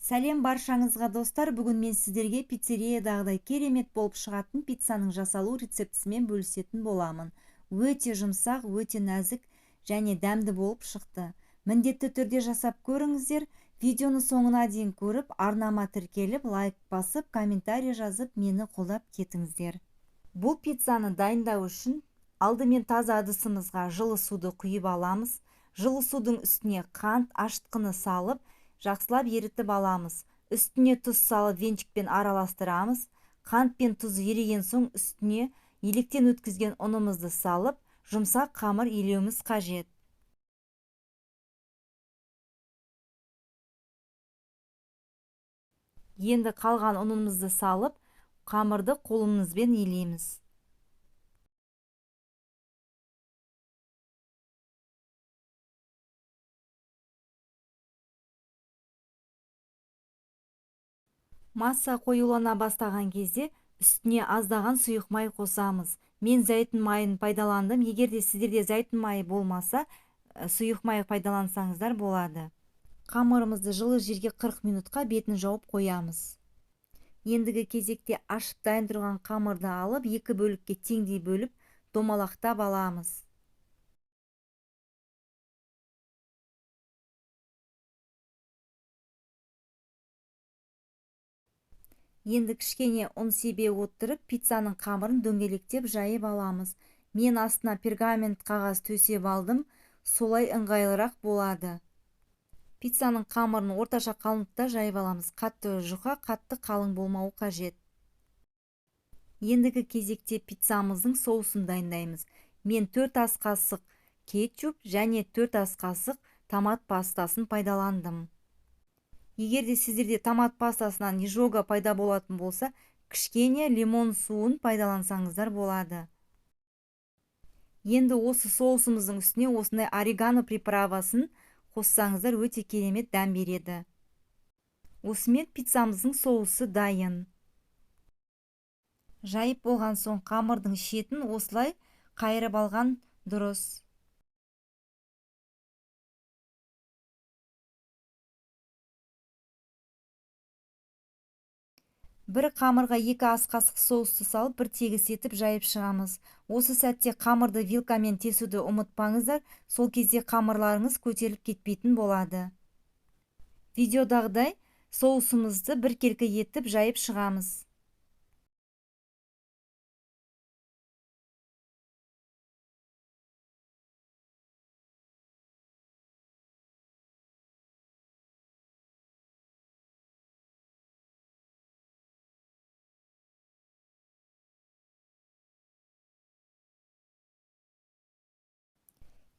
Сәлем баршаңызға достар, бүгін мен сіздерге пиццериядағыдай керемет болып шығатын пиццаның жасалу рецептісімен бөлісетін боламын. Өте жұмсақ, өте нәзік және дәмді болып шықты. Міндетті түрде жасап көріңіздер. Видеоны соңына дейін көріп, арнама тіркеліп, лайк басып, комментарий жазып, мені қолдап кетіңіздер. Бұл пиццаны дайындау үшін алдымен таза ыдысымызға жылы суды құйып аламыз. Жылы судың үстіне қант, ашытқыны салып, жақсылап ерітіп аламыз. Үстіне тұз салып венчикпен араластырамыз. Қант пен тұз еріген соң үстіне електен өткізген ұнымызды салып, жұмсақ қамыр илеуіміз қажет. Енді қалған ұнымызды салып, қамырды қолымызбен илейміз. Масса қоюлана бастаған кезде үстіне аздаған сұйық май қосамыз. Мен зәйтүн майын пайдаландым. Егерде сіздерде зәйтүн майы болмаса, сұйық май пайдалансаңыздар болады. Қамырымызды жылы жерге 40 минутқа бетін жауып қоямыз. Ендігі кезекте ашып дайын тұрған қамырды алып, екі бөлікке теңдей бөліп, домалақтап аламыз. Енді кішкене ұн себе отырып, пиццаның қамырын дөңгелектеп жайып аламыз. Мен астына пергамент қағаз төсеп алдым, солай ыңғайлырақ болады. Пиццаның қамырын орташа қалыңдықта жайып аламыз. Қатты жұқа, қатты қалың болмауы қажет. Ендігі кезекте пиццамыздың соусын дайындаймыз. Мен 4 ас қасық кетчуп және 4 ас қасық томат пастасын пайдаландым. Егерде сіздерде томат пастасынан изжога пайда болатын болса, кішкене лимон суын пайдалансаңыздар болады. Енді осы соусымыздың үстіне осындай орегано приправасын қоссаңыздар өте керемет дәм береді. Осымен пиццамыздың соусы дайын. Жайып болған соң қамырдың шетін осылай қайырып алған дұрыс. Бір қамырға 2 ас қасық соусты салып, бір тегіс етіп жайып шығамыз. Осы сәтте қамырды вилкамен тесуді ұмытпаңыздар, сол кезде қамырларыңыз көтеріліп кетпейтін болады. Видеодағыдай соусымызды біркелкі етіп жайып шығамыз.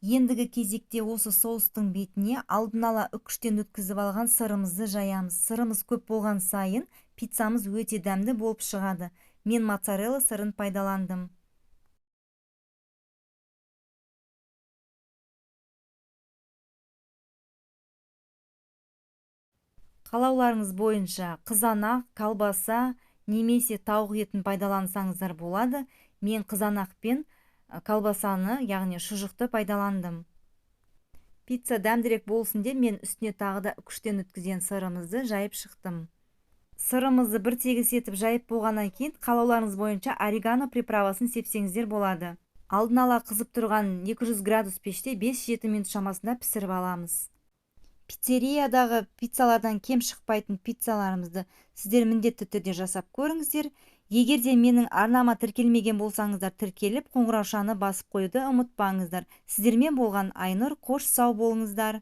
Ендігі кезекте осы соустың бетіне алдын ала үкіштен өткізіп алған сырымызды жаямыз. Сырымыз көп болған сайын пиццамыз өте дәмді болып шығады. Мен моцарелла сырын пайдаландым. Қалауларыңыз бойынша қызанақ, колбаса немесе тауық етін пайдалансаңыздар болады. Мен қызанақ пен колбасаны, яғни шұжықты пайдаландым. Пицца дәмдірек болсын деп мен үстіне тағы да үкіштен өткізген сырымызды жайып шықтым. Сырымызды бір тегіс етіп жайып болғаннан кейін қалауларыңыз бойынша орегано приправасын сепсеңіздер болады. Алдын ала қызып тұрған 200 градус пеште 5-7 минут шамасында пісіріп аламыз. Пиццериядағы пиццалардан кем шықпайтын пиццаларымызды сіздер міндетті түрде жасап көріңіздер. Егерде менің арнама тіркелмеген болсаңыздар, тіркеліп қоңыраушаны басып қоюды ұмытпаңыздар. Сіздермен болған Айнұр, қош сау болыңыздар.